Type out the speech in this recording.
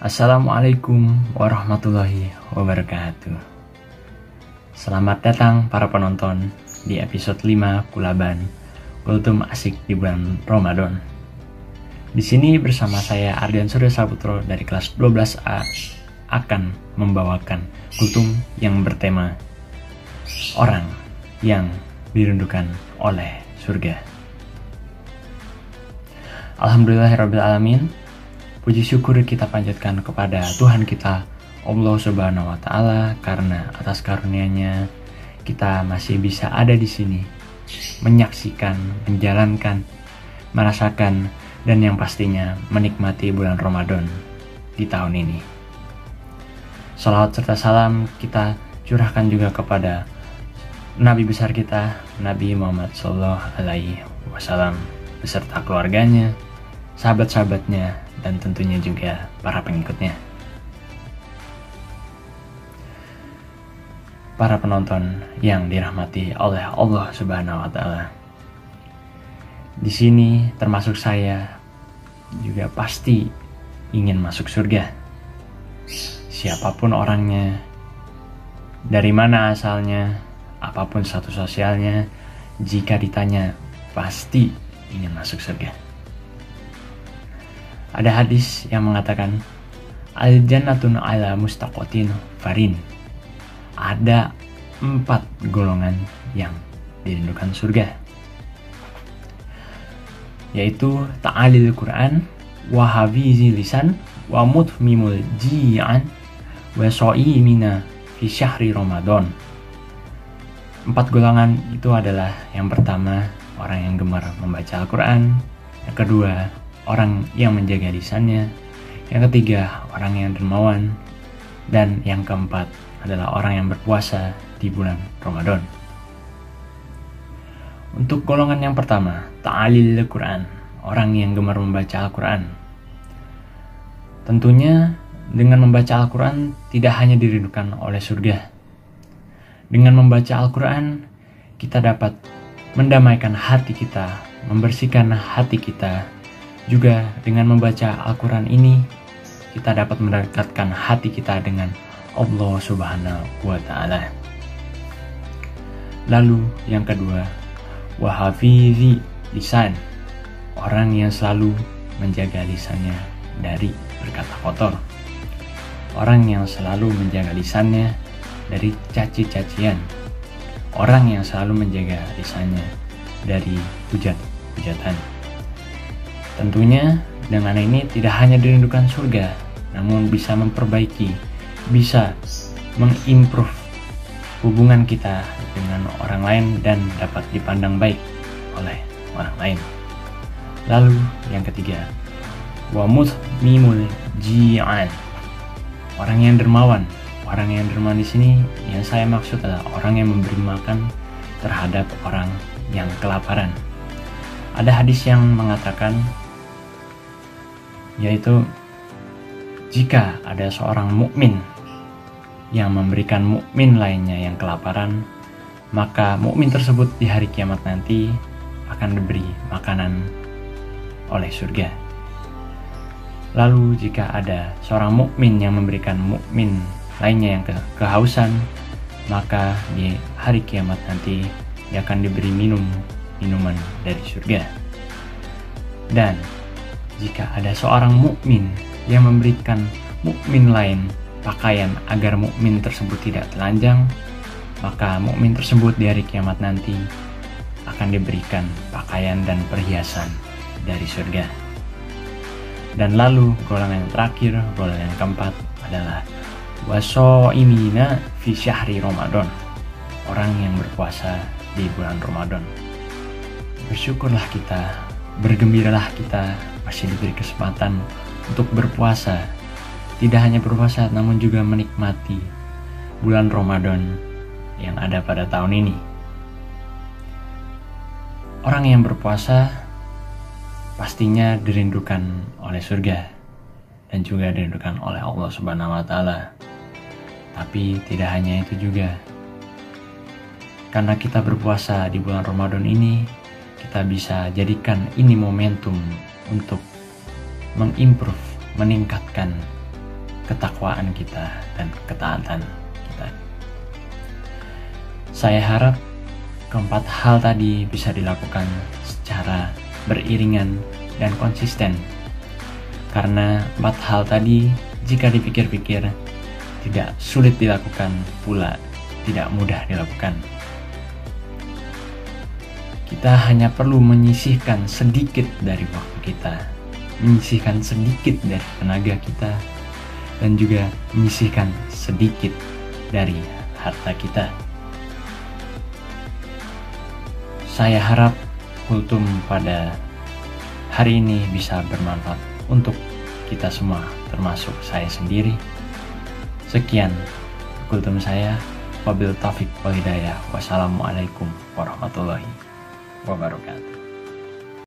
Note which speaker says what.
Speaker 1: Assalamualaikum warahmatullahi wabarakatuh. Selamat datang para penonton di episode 5 Kulaban Kultum Asik di bulan Ramadan. Di sini bersama saya Ardian Surya Saputro dari kelas 12A akan membawakan kultum yang bertema orang yang dirindukan oleh surga. Alhamdulillahirrabbilalamin. Puji syukur kita panjatkan kepada Tuhan kita Allah Subhanahu wa Ta'ala, karena atas karunia-Nya kita masih bisa ada di sini, menyaksikan, menjalankan, merasakan, dan yang pastinya menikmati bulan Ramadan di tahun ini. Salawat serta salam kita curahkan juga kepada Nabi besar kita, Nabi Muhammad SAW, beserta keluarganya, sahabat-sahabatnya, dan tentunya juga para pengikutnya. Para penonton yang dirahmati oleh Allah Subhanahu wa Ta'ala. Di sini termasuk saya juga pasti ingin masuk surga. Siapapun orangnya, dari mana asalnya, apapun status sosialnya, jika ditanya pasti ingin masuk surga. Ada hadis yang mengatakan al-jannatun ala mustaqotin farin. Ada 4 golongan yang dirindukan surga, yaitu ta'alil Quran, wa hafizi lisan, wa mutmimul ji'an, wa so'imina fi syahri Ramadan. 4 golongan itu adalah: yang pertama, orang yang gemar membaca Al-Quran; yang kedua, orang yang menjaga lisannya; yang ketiga, orang yang dermawan; dan yang keempat adalah orang yang berpuasa di bulan Ramadan. Untuk golongan yang pertama, ta'alil Quran, orang yang gemar membaca Al-Quran. Tentunya dengan membaca Al-Quran tidak hanya dirindukan oleh surga. Dengan membaca Al-Quran, kita dapat mendamaikan hati kita, membersihkan hati kita. Juga dengan membaca Al-Quran ini, kita dapat mendekatkan hati kita dengan Allah Subhanahu wa Ta'ala. Lalu yang kedua, wahafizi lisan, orang yang selalu menjaga lisannya dari berkata kotor. Orang yang selalu menjaga lisannya dari caci-cacian. Orang yang selalu menjaga lisannya dari hujat-hujatan. Tentunya dengan ini tidak hanya dirindukan surga, namun bisa memperbaiki, bisa mengimprove hubungan kita dengan orang lain dan dapat dipandang baik oleh orang lain. Lalu yang ketiga, wa mutmimul ji'an, orang yang dermawan. Orang yang dermawan di sini yang saya maksud adalah orang yang memberi makan terhadap orang yang kelaparan. Ada hadis yang mengatakan, yaitu jika ada seorang mukmin yang memberikan mukmin lainnya yang kelaparan, maka mukmin tersebut di hari kiamat nanti akan diberi makanan oleh surga. Lalu jika ada seorang mukmin yang memberikan mukmin lainnya yang kehausan, maka di hari kiamat nanti dia akan diberi minuman dari surga. Dan jika ada seorang mukmin yang memberikan mukmin lain pakaian agar mukmin tersebut tidak telanjang, maka mukmin tersebut di hari kiamat nanti akan diberikan pakaian dan perhiasan dari surga. Dan lalu golongan yang terakhir, golongan yang keempat adalah waso'imina fi syahri Ramadan, orang yang berpuasa di bulan Ramadan. Bersyukurlah kita, bergembiralah kita masih diberi kesempatan untuk berpuasa. Tidak hanya berpuasa, namun juga menikmati bulan Ramadan yang ada pada tahun ini. Orang yang berpuasa pastinya dirindukan oleh surga dan juga dirindukan oleh Allah Subhanahu wa Ta'ala. Tapi tidak hanya itu juga. Karena kita berpuasa di bulan Ramadan ini, kita bisa jadikan ini momentum untuk mengimprove, meningkatkan ketakwaan kita dan ketaatan kita. Saya harap keempat hal tadi bisa dilakukan secara beriringan dan konsisten. Karena 4 hal tadi jika dipikir-pikir tidak sulit dilakukan pula tidak mudah dilakukan. Kita hanya perlu menyisihkan sedikit dari waktu kita, menyisihkan sedikit dari tenaga kita, dan juga menyisihkan sedikit dari harta kita. Saya harap kultum pada hari ini bisa bermanfaat untuk kita semua, termasuk saya sendiri. Sekian kultum saya. Wabil taufiq wal hidayah. Wassalamualaikum warahmatullahi wabarakatuh.